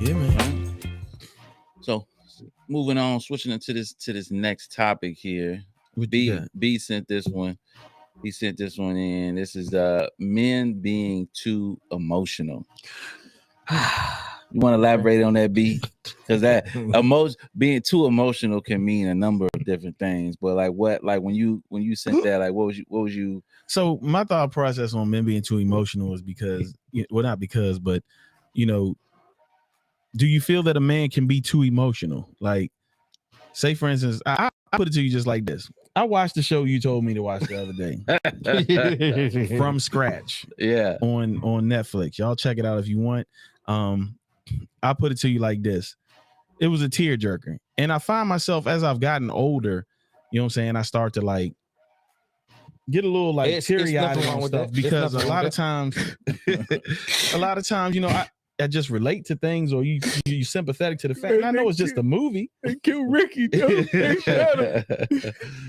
Yeah, man. So moving on, switching into this next topic here. B sent this one. He sent this one in. This is men being too emotional. You want to elaborate on that, B? Because that being too emotional can mean a number of different things. But when you sent that, like what was you? So my thought process on men being too emotional is because, well, not because, but do you feel that a man can be too emotional? Like, say for instance, I put it to you just like this. I watched the show you told me to watch the other day, From Scratch. Yeah, on Netflix. Y'all check it out if you want. I put it to you like this. It was a tearjerker. And I find myself as I've gotten older, you know what I'm saying? I start to like get a little like teary-eyed on stuff because a lot of times, I just relate to things, or you sympathetic to the fact. And I know it's just a movie. They killed Ricky.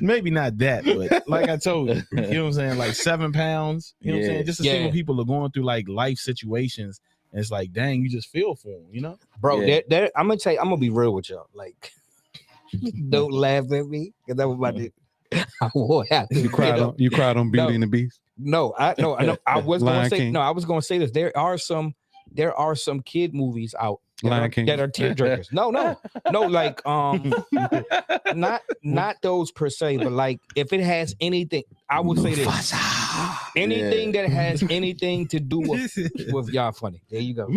Maybe not that, but like I told you, you know what I'm saying? Like 7 pounds, you know what I'm saying? Just to see when people are going through like life situations. And it's like, dang, you just feel for them, you know? Bro, I'm gonna tell you, I'm gonna be real with y'all. Like, don't laugh at me, because that was about to. I will have to. You cried on Beauty and the Beast? No, I was gonna say King. No, I was gonna say this. There are some kid movies out that are tearjerkers. No, like not those per se, but like if it has anything, I would say this. Anything that has anything to do with y'all funny. There you go.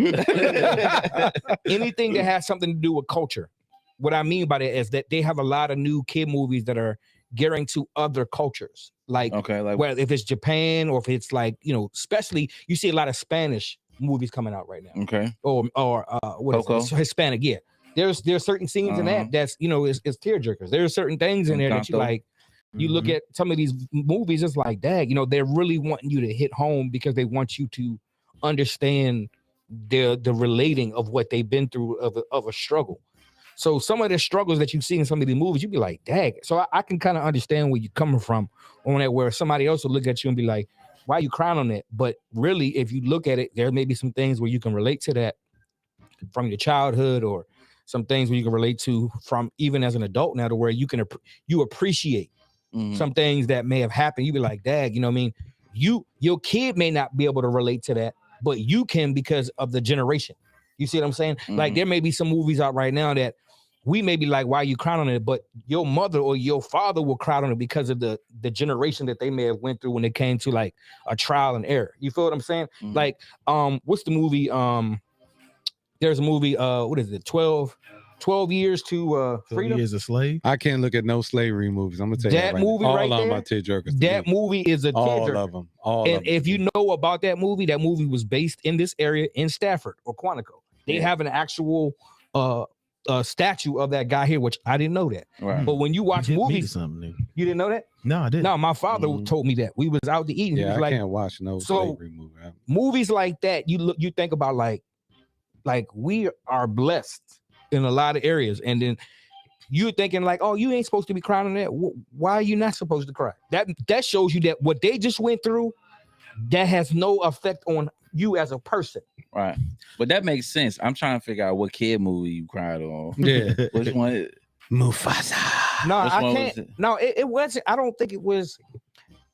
Anything that has something to do with culture. What I mean by that is that they have a lot of new kid movies that are gearing to other cultures. Like well, if it's Japan or if it's like, especially you see a lot of Spanish movies coming out right now. Okay. Or what Coco? Is it? Hispanic, yeah. There's certain scenes in that's it's tearjerkers. There's certain things in there that you like. You look at some of these movies, it's like, dang, they're really wanting you to hit home because they want you to understand the relating of what they've been through of a struggle. So some of the struggles that you see in some of the movies, you'd be like, dang. So I can kind of understand where you're coming from on that, where somebody else will look at you and be like, why are you crying on that? But really, if you look at it, there may be some things where you can relate to that from your childhood, or some things where you can relate to from even as an adult now, to where you appreciate some things that may have happened. You be like, dad, your kid may not be able to relate to that, but you can because of the generation. You see what I'm saying? Like there may be some movies out right now that we may be like, why are you crying on it? But your mother or your father will cry on it because of the generation that they may have went through when it came to like a trial and error. You feel what I'm saying? Like, what's the movie? There's a movie, what is it? 12 years to freedom. 12 Years a Slave. I can't look at no slavery movies. I'm gonna tell you that movie right there. All of them are tearjerkers. That movie is a tearjerker. All of them. And if you know about that movie was based in this area in Stafford or Quantico. They have an actual statue of that guy here, which I didn't know that. Right. But when you watch movies, you didn't know that? No, I didn't. No, my father told me that. We was out to eat. And he was I like, can't watch no slavery movie. Movies like that, you think about like we are blessed in a lot of areas, and then you're thinking like, oh, you ain't supposed to be crying on that. Why are you not supposed to cry? That shows you that what they just went through, that has no effect on you as a person. Right. But that makes sense. I'm trying to figure out what kid movie you cried on. Yeah. Which one? Mufasa. No, I can't. No, it wasn't. I don't think it was.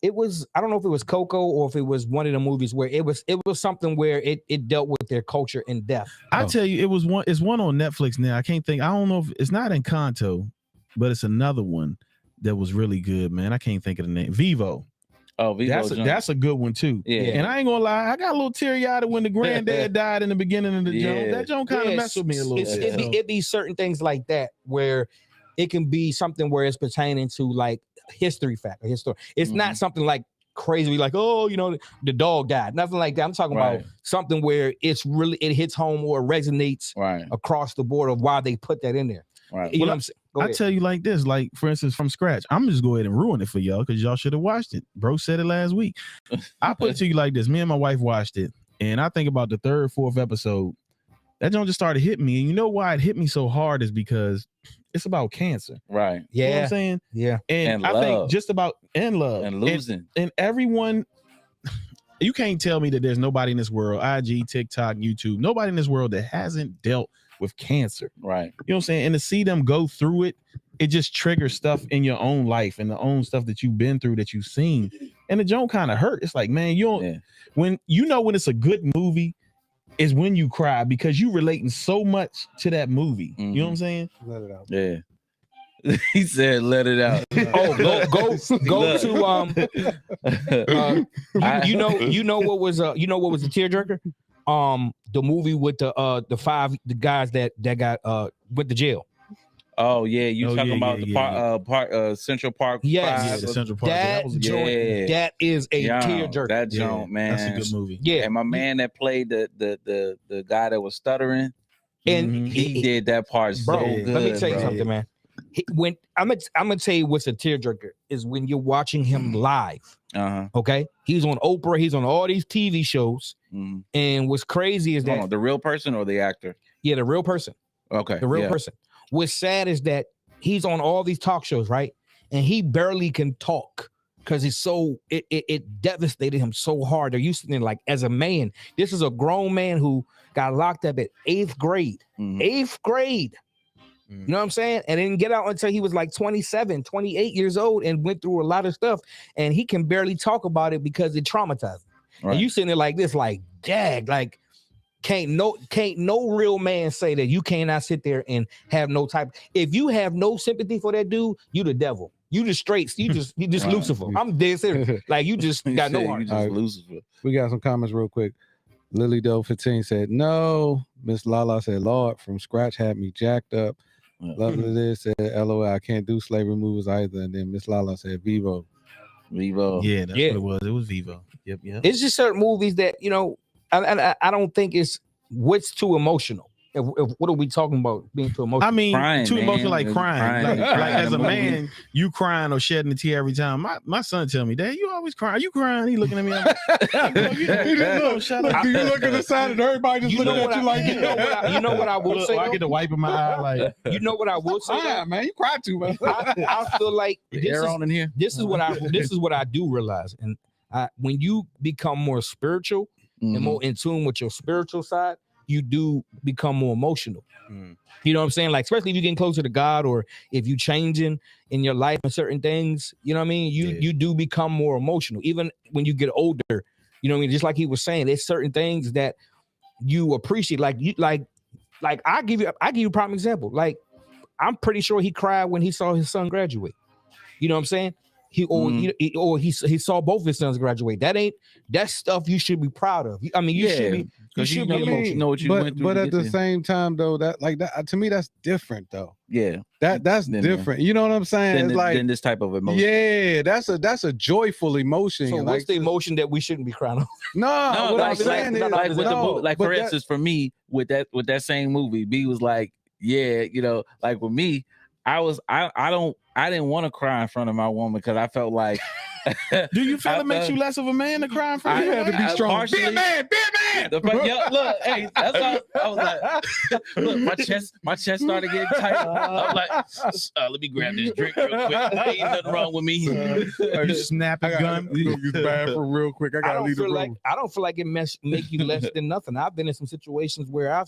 It was. I don't know if it was Coco or if it was one of the movies where it was something where it dealt with their culture in depth. I tell you, it was one. It's one on Netflix now. I can't think. I don't know if it's not Encanto, but it's another one that was really good, man. I can't think of the name. Vivo. Oh, Vivo. That's a good one too. Yeah. And I ain't gonna lie, I got a little teary-eyed when the granddad died in the beginning of the joint. That joint kind of messed with me a little bit. It be certain things like that where it can be something where it's pertaining to like history fact or history. It's not something like crazy like, oh, the dog died. Nothing like that. I'm talking about something where it hits home or resonates across the board of why they put that in there. Right. You know what I'm saying? I tell you like this, like for instance, From Scratch. I'm just go ahead and ruin it for y'all because y'all should have watched it. Bro said it last week. I put it to you like this. Me and my wife watched it, and I think about the 3rd, 4th episode. That joint just started hitting me, and you know why it hit me so hard is because it's about cancer. Right. Yeah. You know what I'm saying? Yeah. And I think just about love and losing and everyone. You can't tell me that there's nobody in this world, IG, TikTok, YouTube, nobody in this world that hasn't dealt with cancer. Right. You know what I'm saying? And to see them go through it, it just triggers stuff in your own life and the own stuff that you've been through that you've seen. And the joke kind of hurt. It's like, man, you don't when it's a good movie is when you cry because you relating so much to that movie. You know what I'm saying? Let it out. Yeah. He said, "Let it out." Oh, go to you know what was the tearjerker? The movie with the guys that got went to jail. Oh yeah, talking about the Central Park. Yes, the Central Park. That is a tearjerker. That joint, man, that's a good movie. Yeah, and my man that played the guy that was stuttering, and he did that part so good. Let me tell you something, man. When I'm gonna tell you what's a tearjerker is when you're watching him live. Okay, he's on Oprah, he's on all these TV shows, and what's crazy is that the real person or the actor? Yeah, the real person. Okay, the real person. What's sad is that he's on all these talk shows, right? And he barely can talk because it's so it devastated him so hard. They're used to it like as a man. This is a grown man who got locked up at 8th grade. 8th grade. You know what I'm saying? And didn't get out until he was like 27, 28 years old and went through a lot of stuff. And he can barely talk about it because it traumatized him. Right. And you sitting there like this, like, dag, like, can't no real man say that you cannot sit there and have no type. If you have no sympathy for that dude, you the devil. You just straight. You just right. Lucifer. I'm dead serious. Like you just got no heart. Right. Lucifer. We got some comments real quick. Lily Doe 15 said no. Miss Lala said Lord from scratch had me jacked up. Lovely this said LOL. I can't do slavery movies either. And then Miss Lala said Vivo. Yeah, that's what it was. It was Vivo. Yep. It's just certain movies that I don't think it's what's too emotional. If what are we talking about being too emotional? I mean, crying, too emotional, like crying. Like as a movie. man, you crying or shedding a tear every time. My son tell me, Dad, you always crying. Are you crying? He looking at me. Shut up. Do you look at the side and everybody just looking at you like you know what I will say? I get to wipe in my eye like. You know what I will say? Man, you cry too, man. I feel like this is what I do realize, and when you become more spiritual and more in tune with your spiritual side, you do become more emotional. You know what I'm saying? Like, especially if you're getting closer to God or if you changing in your life and certain things, you know what I mean? You do become more emotional. Even when you get older, you know what I mean? Just like he was saying, there's certain things that you appreciate. Like I give you a prime example. Like, I'm pretty sure he cried when he saw his son graduate. You know what I'm saying? He saw both his sons graduate. That's stuff you should be proud of. I mean, you should be. Because you know what you went through. But at the same time, though, that to me, that's different, though. Yeah, that's different. You know what I'm saying? It's like this type of emotion. Yeah, that's a joyful emotion. So what's the emotion that we shouldn't be crying on? No, what I'm saying is like with the movie, like for instance, for me with that same movie, B was like, yeah, like with me, I didn't want to cry in front of my woman because I felt like. Do you feel it makes you less of a man to cry in front of you? You had to be strong. Be a man. Look, hey, that's all. I was like, look, my chest started getting tight. I was like, let me grab this drink real quick. Ain't nothing wrong with me. You snap a gun. Use the bathroom real quick. I gotta leave the room. I don't feel like it make you less than nothing. I've been in some situations where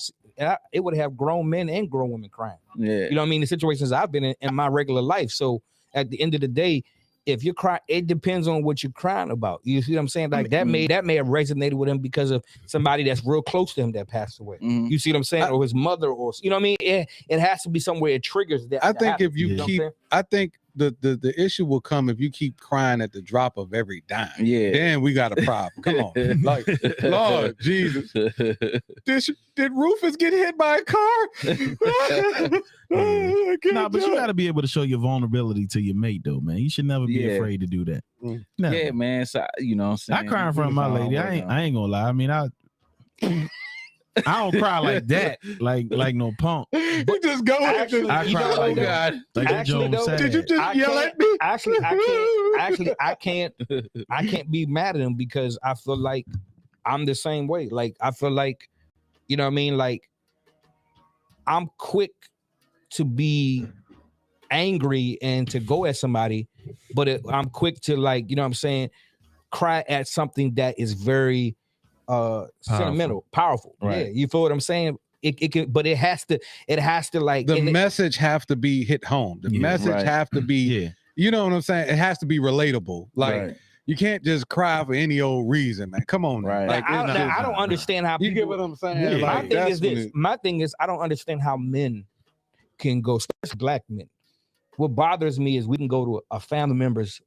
it would have grown men and grown women crying. Yeah, you know what I mean? The situations I've been in my regular life. So at the end of the day, if you're crying, it depends on what you're crying about. You see what I'm saying? Like that may have resonated with him because of somebody that's real close to him that passed away. You see what I'm saying? Or his mother, or you know what I mean? It has to be somewhere it triggers that. I think if you keep, I think the issue will come if you keep crying at the drop of every dime. Yeah, then we got a problem. Come on, like Lord Jesus, did Rufus get hit by a car? Nah, but you got to be able to show your vulnerability to your mate, though, man. You should never be afraid to do that. Never. Yeah, man. So you know what I'm saying? I cry in front of my lady. I ain't gonna lie. I mean, I don't cry like that, like no punk. You just go actually, I cry like that. Like actually, did you just yell at me? I can't be mad at him because I feel like I'm the same way. Like I feel like, you know what I mean? Like I'm quick to be angry and to go at somebody, but I'm quick to, like, you know what I'm saying, cry at something that is very sentimental, powerful. Right. Yeah, you feel what I'm saying? it can, but it has to like the message have to be hit home. The message have to be, you know what I'm saying? It has to be relatable. Like you can't just cry for any old reason, man. Come on, right? Like, I don't understand how you people, get what I'm saying. My Like, thing is this. My thing is I don't understand how men can go, especially black men. What bothers me is we can go to a family member's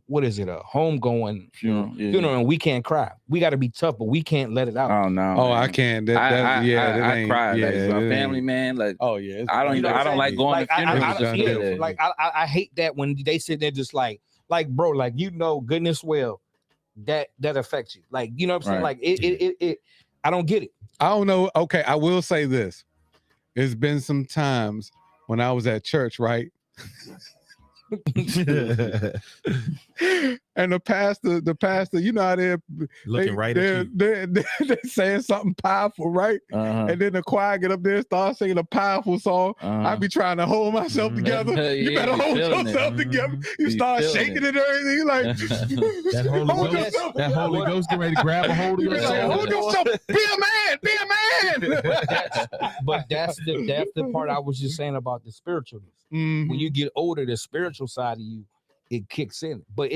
what is it, a homegoing funeral, and we can't cry. We got to be tough, but we can't let it out. Oh no! Oh, I can't. I cry. Like my family, man. Like, oh yeah, I don't like going to funerals. I hate that when they sit there just like bro, like goodness well that affects you. Like, you know what I'm saying? Like it I don't get it. I don't know. Okay, I will say this. It's been some times when I was at church, right? And the pastor, you know how they're looking right at you. They're saying something powerful, right? And then the choir get up there and start singing a powerful song. I be trying to hold myself together. You better hold yourself together. You start shaking it and everything. Like that Holy Ghost get ready to grab a hold of yourself. Hold yourself. Be a man. Be a man. But that's the part I was just saying about the spiritualness. When you get older, the spiritual side of you, it kicks in. But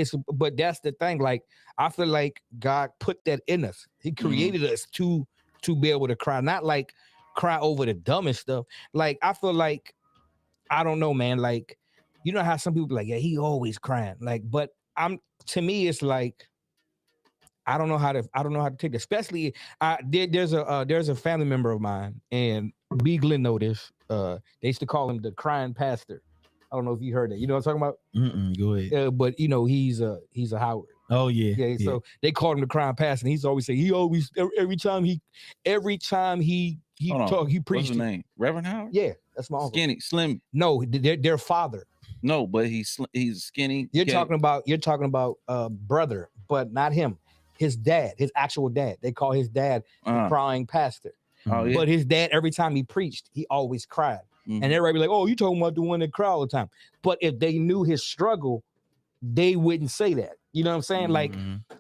that's the thing. Like, I feel like God put that in us. He created us to be able to cry, not like cry over the dumbest stuff. Like, I feel like, I don't know, man. Like, you know how some people be like, yeah, he always crying. Like, but to me, it's like, I don't know how to take it. Especially, there's a family member of mine, and B. Glenn know this. They used to call him the crying pastor. I don't know if you heard that. You know what I'm talking about? Go ahead. But he's a Howard. Oh yeah. So they called him the crying pastor, and he's always saying every time he talk, he preached. What's his name? Reverend Howard? Yeah, that's my uncle. Skinny, slim. No, their father. No, but he's skinny. You're talking about brother, but not him. His dad, his actual dad. They call his dad the crying pastor. Oh, yeah. But his dad, every time he preached, he always cried. And everybody be like, oh, you talking about the one that cried all the time. But if they knew his struggle, they wouldn't say that. You know what I'm saying? Like,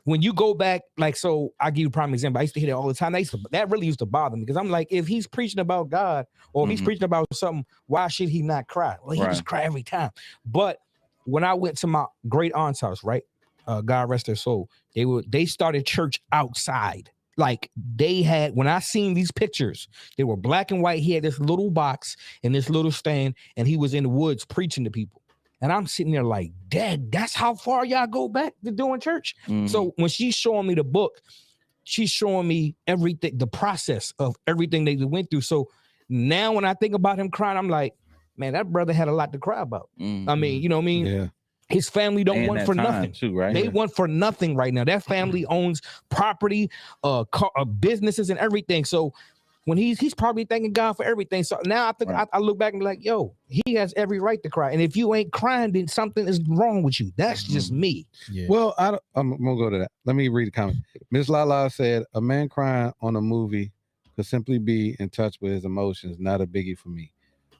when you go back, like, so I'll give you a prime example. I used to hear that all the time. That really used to bother me, because I'm like, if he's preaching about God, or if he's preaching about something, why should he not cry? Well, he just cry every time. But when I went to my great aunt's house, right? God rest their soul. They started church outside. Like, when I seen these pictures, they were black and white. He had this little box and this little stand, and he was in the woods preaching to people. And I'm sitting there like, Dad, that's how far y'all go back to doing church? So when she's showing me the book, she's showing me everything, the process of everything they went through. So now when I think about him crying, I'm like, man, that brother had a lot to cry about. I mean, you know what I mean? Yeah. His family don't want for nothing too, right? They want for nothing right now. That family owns property, businesses, and everything. So when he's probably thanking God for everything. So now I think I look back and be like, yo, he has every right to cry. And if you ain't crying, then something is wrong with you. That's just me. Yeah. Well, I'm gonna go to that. Let me read the comment. Miss Lala said, a man crying on a movie could simply be in touch with his emotions. Not a biggie for me.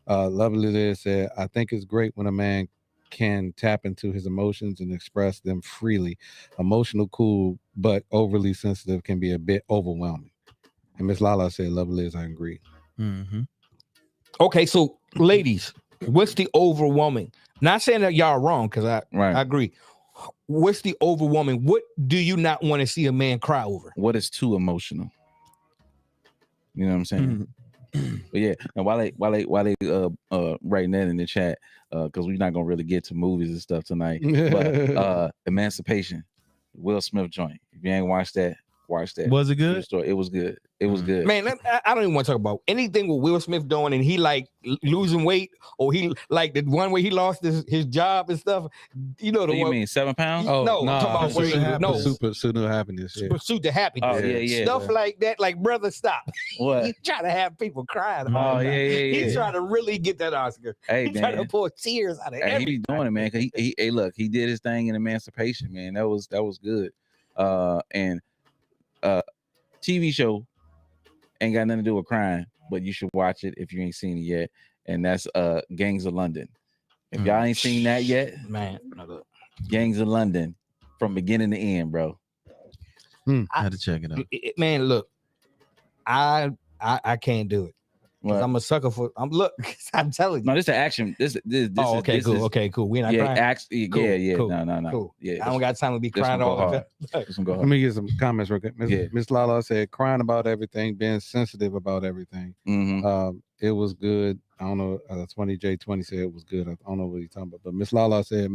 Lovely Liz said, I think it's great when a man can tap into his emotions and express them freely. Emotional, cool, but overly sensitive can be a bit overwhelming. And Miss Lala said, lovely Liz, I agree. Okay, so ladies, what's the overwhelming? Not saying that y'all are wrong, because I agree. What's the overwhelming? What do you not want to see a man cry over? What is too emotional? You know what I'm saying? But yeah, and while they writing that in the chat, because we're not gonna really get to movies and stuff tonight. But Emancipation, Will Smith joint. If you ain't watched that, watch that. Was it good? It was good. It was good. Man, I don't even want to talk about anything with Will Smith doing, and he like losing weight, or he like the one where he lost his job and stuff. You know the what one. You mean 7 pounds? Oh no, I'm talking about Pursuit to Happiness. Yeah. Pursuit to Happiness. Oh yeah. Stuff like that. Like, brother, stop. What? He's trying to have people crying. Oh yeah. He's trying to really get that Oscar. Hey, he's trying to pull tears out of everything. He be doing it, man. Cause he look, he did his thing in Emancipation, man. That was good. And TV show ain't got nothing to do with crime, but you should watch it if you ain't seen it yet. And that's Gangs of London. If y'all ain't seen that yet, man, Gangs of London from beginning to end, bro. I had to check it out. Man, look, I can't do it. I'm a sucker for. I'm telling you. No, this is action. This okay, cool. Okay, cool. We not crying. Cool, yeah. Cool, No. Cool. Yeah, I don't got time to be crying all the time. Let me get some comments real quick. Miss Lala said, crying about everything, being sensitive about everything. Mm-hmm. It was good. I don't know. 20J20 said it was good. I don't know what he's talking about. But Miss Lala said,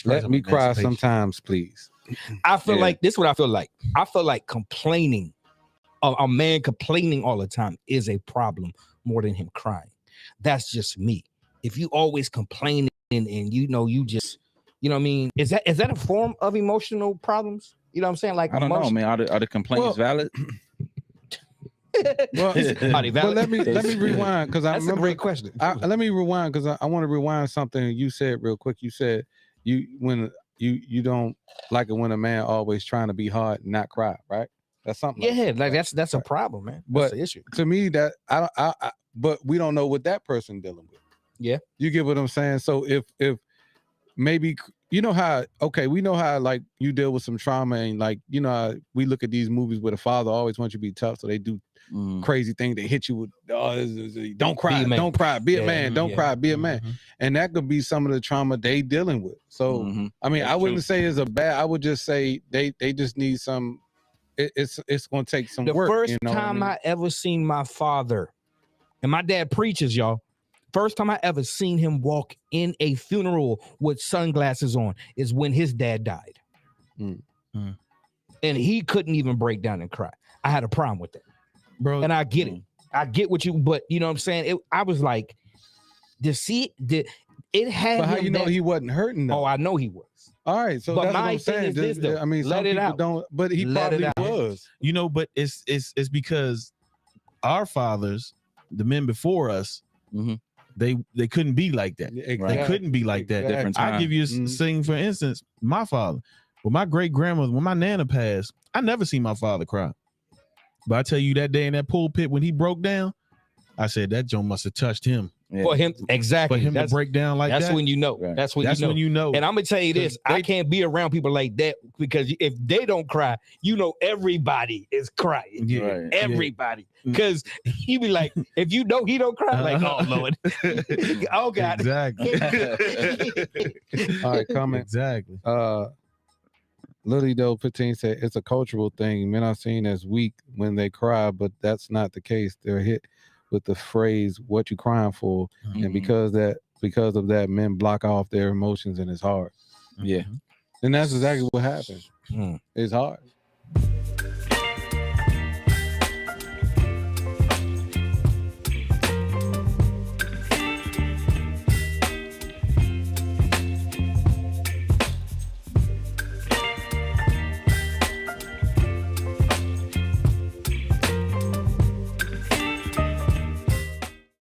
let me cry sometimes, please. I feel like this is what I feel like. I feel like complaining. A man complaining all the time is a problem more than him crying. That's just me. If you always complaining and you just, you know what I mean? Is that a form of emotional problems? You know what I'm saying? Like, I don't know, man. Are the complaints valid? Well, but let me rewind because I remember. A great question. Let me rewind because I want to rewind something you said real quick. You said you don't like it when a man always trying to be hard and not cry, right? That's something. Yeah, like that's a problem, man. That's the issue. To me, that but we don't know what that person dealing with. Yeah, you get what I'm saying. So if maybe we know how like you deal with some trauma and like how we look at these movies where the father always wants you to be tough, so they do crazy things. They hit you with don't cry, don't cry, be a man, don't cry, be a man, and that could be some of the trauma they dealing with. So I mean, I wouldn't say it's a bad. I would just say they just need some. It's going to take some work. The first time I ever seen my father, and my dad preaches, y'all. First time I ever seen him walk in a funeral with sunglasses on is when his dad died. And he couldn't even break down and cry. I had a problem with that, bro. And I get it. I get what you, but you know what I'm saying? I was like, it had. But how you know he wasn't hurting though? Oh, I know he was. All right, so that's what I'm saying. I mean, some people don't, but he probably was. But it's because our fathers, the men before us, they couldn't be like that. Exactly. They couldn't be like that. Different time. I give you a thing, for instance, my father. Well, my great grandmother, when my nana passed, I never seen my father cry. But I tell you, that day in that pulpit when he broke down, I said that joint must have touched him. Yeah. For him, exactly. For him to break down like that. That's when you know. Right. That's when you know. And I'm gonna tell you this: I can't be around people like that because if they don't cry, everybody is crying. Yeah. Right. Everybody, because he be like, if you know he don't cry, like, oh Lord, oh God, exactly. All right, comment exactly. Lily Doe 15 said it's a cultural thing. Men are seen as weak when they cry, but that's not the case. They're hit with the phrase "what you crying for," and because of that, men block off their emotions, and it's hard. Yeah, and that's exactly what happened. It's hard.